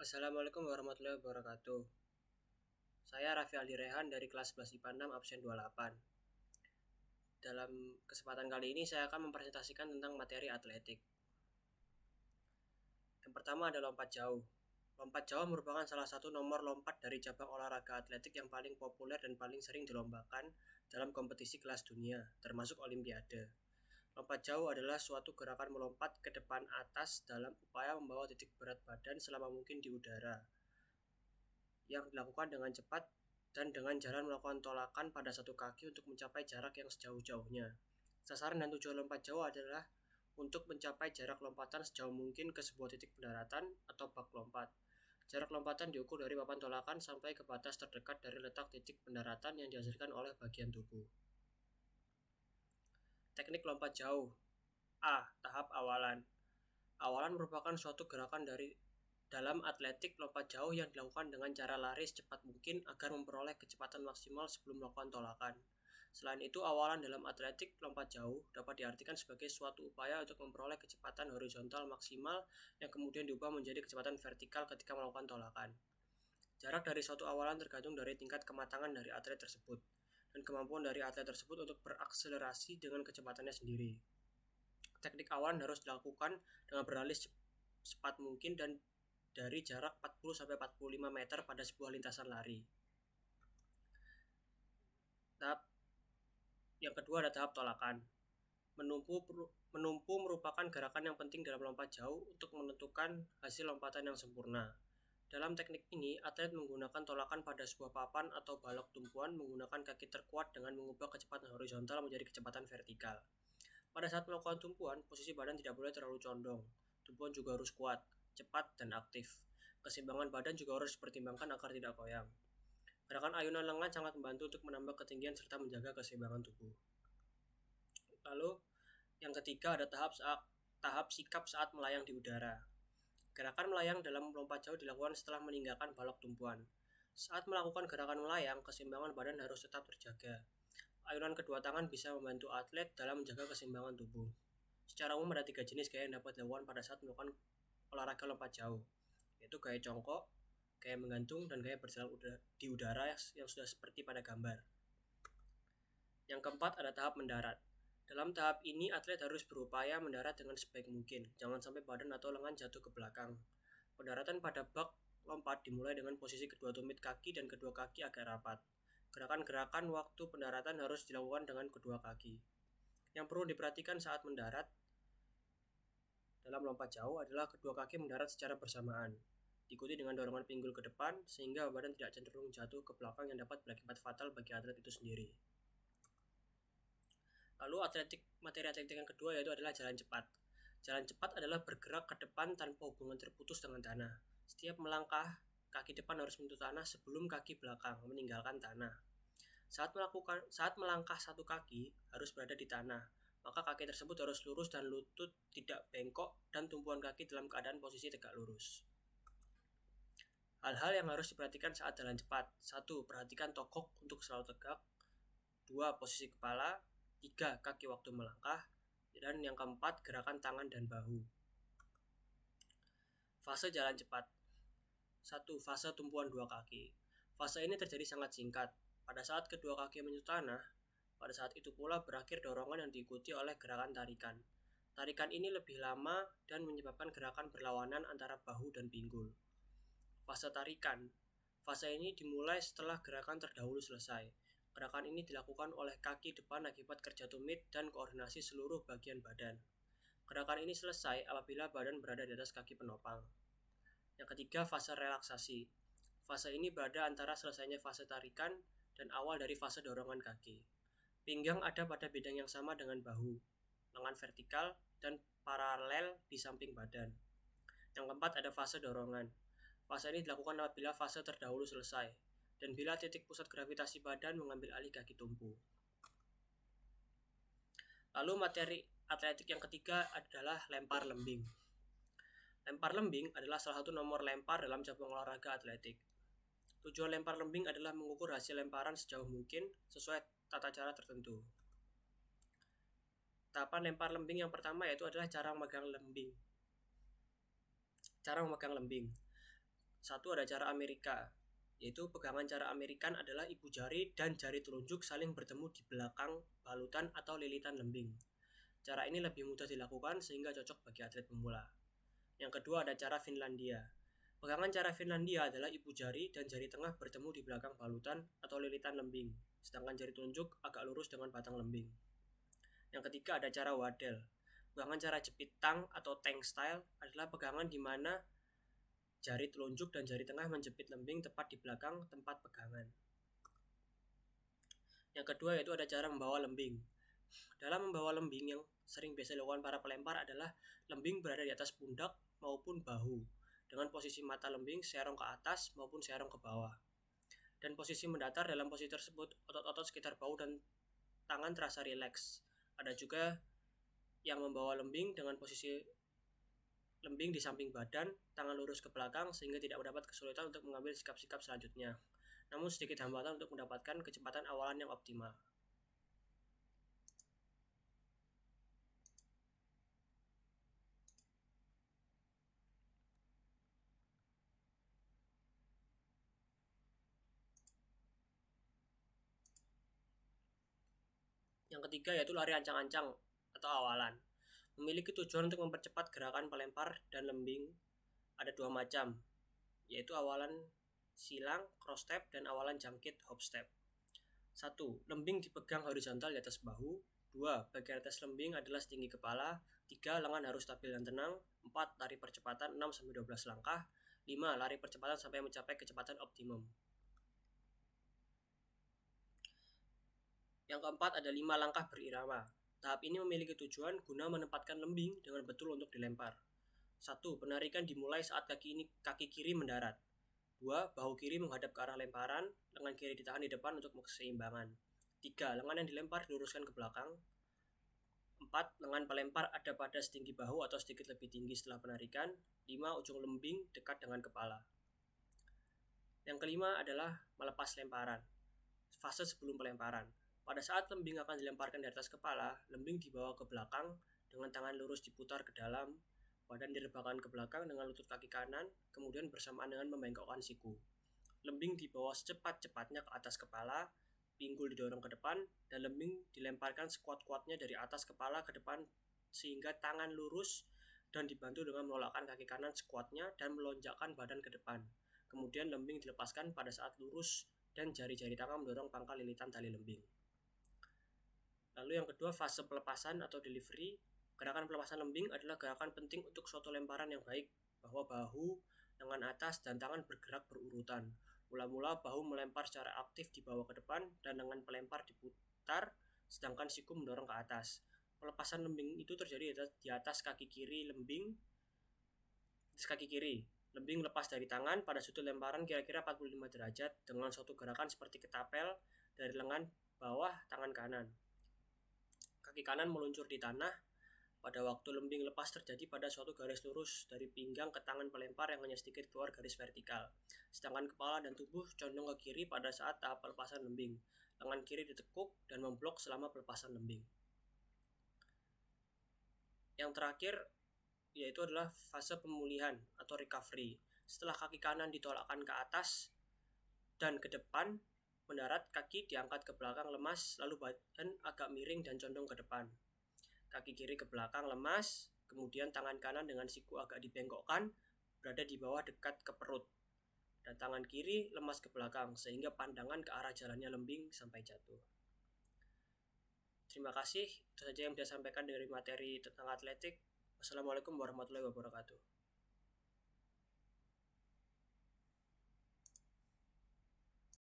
Assalamualaikum warahmatullahi wabarakatuh. Saya Raffi Aldi Rehan dari kelas 11 IPA 6 absen 28. Dalam kesempatan kali ini saya akan mempresentasikan tentang materi atletik. Yang pertama ada lompat jauh. Lompat jauh merupakan salah satu nomor lompat dari cabang olahraga atletik yang paling populer dan paling sering dilombakan dalam kompetisi kelas dunia, termasuk Olimpiade. Lompat jauh adalah suatu gerakan melompat ke depan atas dalam upaya membawa titik berat badan selama mungkin di udara, yang dilakukan dengan cepat dan dengan jalan melakukan tolakan pada satu kaki untuk mencapai jarak yang sejauh-jauhnya. Sasaran dan tujuan lompat jauh adalah untuk mencapai jarak lompatan sejauh mungkin ke sebuah titik pendaratan atau bak lompat. Jarak lompatan diukur dari papan tolakan sampai ke batas terdekat dari letak titik pendaratan yang dihasilkan oleh bagian tubuh. Teknik lompat jauh. A. Tahap awalan. Awalan merupakan suatu gerakan dalam atletik lompat jauh yang dilakukan dengan cara lari secepat mungkin agar memperoleh kecepatan maksimal sebelum melakukan tolakan. Selain itu, awalan dalam atletik lompat jauh dapat diartikan sebagai suatu upaya untuk memperoleh kecepatan horizontal maksimal yang kemudian diubah menjadi kecepatan vertikal ketika melakukan tolakan. Jarak dari suatu awalan tergantung dari tingkat kematangan dari atlet tersebut dan kemampuan dari atlet tersebut untuk berakselerasi dengan kecepatannya sendiri. Teknik awalan harus dilakukan dengan berlari secepat mungkin dan dari jarak 40-45 meter pada sebuah lintasan lari. Tahap yang kedua ada tahap tolakan. Menumpu merupakan gerakan yang penting dalam lompat jauh untuk menentukan hasil lompatan yang sempurna. Dalam teknik ini, atlet menggunakan tolakan pada sebuah papan atau balok tumpuan menggunakan kaki terkuat dengan mengubah kecepatan horizontal menjadi kecepatan vertikal. Pada saat melakukan tumpuan, posisi badan tidak boleh terlalu condong. Tumpuan juga harus kuat, cepat, dan aktif. Keseimbangan badan juga harus dipertimbangkan agar tidak goyang. Gerakan ayunan lengan sangat membantu untuk menambah ketinggian serta menjaga keseimbangan tubuh. Lalu, yang ketiga ada tahap sikap saat melayang di udara. Gerakan melayang dalam lompat jauh dilakukan setelah meninggalkan balok tumpuan. Saat melakukan gerakan melayang, keseimbangan badan harus tetap terjaga. Ayunan kedua tangan bisa membantu atlet dalam menjaga keseimbangan tubuh. Secara umum ada 3 jenis gaya yang dapat dilakukan pada saat melakukan olahraga lompat jauh, yaitu gaya jongkok, gaya menggantung, dan gaya berjalan di udara yang sudah seperti pada gambar. Yang keempat ada tahap mendarat. Dalam tahap ini atlet harus berupaya mendarat dengan sebaik mungkin, jangan sampai badan atau lengan jatuh ke belakang. Pendaratan pada bak lompat dimulai dengan posisi kedua tumit kaki dan kedua kaki agak rapat. Gerakan-gerakan waktu pendaratan harus dilakukan dengan kedua kaki. Yang perlu diperhatikan saat mendarat dalam lompat jauh adalah kedua kaki mendarat secara bersamaan, diikuti dengan dorongan pinggul ke depan sehingga badan tidak cenderung jatuh ke belakang yang dapat berakibat fatal bagi atlet itu sendiri. Lalu materi atletik yang kedua yaitu adalah jalan cepat. Jalan cepat adalah bergerak ke depan tanpa hubungan terputus dengan tanah. Setiap melangkah, kaki depan harus menyentuh tanah sebelum kaki belakang meninggalkan tanah. Saat melangkah satu kaki harus berada di tanah, maka kaki tersebut harus lurus dan lutut tidak bengkok dan tumpuan kaki dalam keadaan posisi tegak lurus. Hal-hal yang harus diperhatikan saat jalan cepat. 1. Perhatikan tokok untuk selalu tegak. 2. Posisi kepala. 3. Kaki waktu melangkah. Dan yang keempat, gerakan tangan dan bahu. Fase jalan cepat. 1. Fase tumpuan dua kaki. Fase ini terjadi sangat singkat. Pada saat kedua kaki menyentuh tanah, pada saat itu pula berakhir dorongan yang diikuti oleh gerakan tarikan. Tarikan ini lebih lama dan menyebabkan gerakan berlawanan antara bahu dan pinggul. Fase tarikan. Fase ini dimulai setelah gerakan terdahulu selesai. Gerakan ini dilakukan oleh kaki depan akibat kerja tumit dan koordinasi seluruh bagian badan. Gerakan ini selesai apabila badan berada di atas kaki penopang. Yang ketiga, fase relaksasi. Fase ini berada antara selesainya fase tarikan dan awal dari fase dorongan kaki. Pinggang ada pada bidang yang sama dengan bahu, lengan vertikal dan paralel di samping badan. Yang keempat ada fase dorongan. Fase ini dilakukan apabila fase terdahulu selesai dan bila titik pusat gravitasi badan mengambil alih kaki tumpu. Lalu materi atletik yang ketiga adalah lempar lembing. Lempar lembing adalah salah satu nomor lempar dalam cabang olahraga atletik. Tujuan lempar lembing adalah mengukur hasil lemparan sejauh mungkin sesuai tata cara tertentu. Tahapan lempar lembing yang pertama yaitu adalah cara memegang lembing. Satu ada cara Amerika, yaitu pegangan cara Amerikan adalah ibu jari dan jari telunjuk saling bertemu di belakang balutan atau lilitan lembing. Cara ini lebih mudah dilakukan sehingga cocok bagi atlet pemula. Yang kedua ada cara Finlandia. Pegangan cara Finlandia adalah ibu jari dan jari tengah bertemu di belakang balutan atau lilitan lembing, sedangkan jari telunjuk agak lurus dengan batang lembing. Yang ketiga ada cara Waddell. Pegangan cara jepit tang atau tank style adalah pegangan di mana jari telunjuk dan jari tengah menjepit lembing tepat di belakang tempat pegangan. Yang kedua yaitu ada cara membawa lembing. Dalam membawa lembing yang sering biasa dilakukan para pelempar adalah lembing berada di atas pundak maupun bahu dengan posisi mata lembing serong ke atas maupun serong ke bawah. Dan posisi mendatar dalam posisi tersebut otot-otot sekitar bahu dan tangan terasa rileks. Ada juga yang membawa lembing dengan posisi lembing di samping badan, tangan lurus ke belakang sehingga tidak mendapat kesulitan untuk mengambil sikap-sikap selanjutnya. Namun sedikit hambatan untuk mendapatkan kecepatan awalan yang optimal. Yang ketiga yaitu lari ancang-ancang atau awalan. Memiliki tujuan untuk mempercepat gerakan pelempar dan lembing. Ada dua macam, yaitu awalan silang, cross step, dan awalan jangkit, hop step. 1. Lembing dipegang horizontal di atas bahu. 2. Bagian atas lembing adalah setinggi kepala. 3. Lengan harus stabil dan tenang. 4. Lari percepatan 6-12 langkah. 5. Lari percepatan sampai mencapai kecepatan optimum. Yang keempat ada 5 langkah berirama. Tahap ini memiliki tujuan guna menempatkan lembing dengan betul untuk dilempar. 1. Penarikan dimulai saat kaki kiri mendarat. 2. Bahu kiri menghadap ke arah lemparan, lengan kiri ditahan di depan untuk keseimbangan. 3. Lengan yang dilempar diluruskan ke belakang. 4. Lengan pelempar ada pada setinggi bahu atau sedikit lebih tinggi setelah penarikan. 5. Ujung lembing dekat dengan kepala. Yang kelima adalah melepas lemparan. Fase sebelum pelemparan. Pada saat lembing akan dilemparkan di atas kepala, lembing dibawa ke belakang dengan tangan lurus diputar ke dalam, badan direbahkan ke belakang dengan lutut kaki kanan, kemudian bersamaan dengan membengkokkan siku. Lembing dibawa secepat-cepatnya ke atas kepala, pinggul didorong ke depan, dan lembing dilemparkan sekuat-kuatnya dari atas kepala ke depan sehingga tangan lurus dan dibantu dengan melolakkan kaki kanan sekuatnya dan melonjakkan badan ke depan. Kemudian lembing dilepaskan pada saat lurus dan jari-jari tangan mendorong pangkal lilitan tali lembing. Lalu yang kedua, fase pelepasan atau delivery. Gerakan pelepasan lembing adalah gerakan penting untuk suatu lemparan yang baik, bahwa bahu, lengan atas, dan tangan bergerak berurutan. Mula-mula bahu melempar secara aktif dibawa ke depan dan lengan pelempar diputar, sedangkan siku mendorong ke atas. Pelepasan lembing itu terjadi di atas kaki kiri lembing. Lembing lepas dari tangan pada sudut lemparan kira-kira 45 derajat dengan suatu gerakan seperti ketapel dari lengan bawah tangan kanan. Kaki kanan meluncur di tanah. Pada waktu lembing lepas terjadi pada suatu garis lurus dari pinggang ke tangan pelempar yang hanya sedikit keluar garis vertikal. Sedangkan kepala dan tubuh condong ke kiri pada saat tahap pelepasan lembing. Lengan kiri ditekuk dan memblok selama pelepasan lembing. Yang terakhir yaitu adalah fase pemulihan atau recovery. Setelah kaki kanan ditolakkan ke atas dan ke depan, mendarat, kaki diangkat ke belakang lemas, lalu badan agak miring dan condong ke depan. Kaki kiri ke belakang lemas, kemudian tangan kanan dengan siku agak dibengkokkan, berada di bawah dekat ke perut. Dan tangan kiri lemas ke belakang, sehingga pandangan ke arah jalannya lembing sampai jatuh. Terima kasih, itu saja yang saya sampaikan dari materi tentang atletik. Wassalamualaikum warahmatullahi wabarakatuh.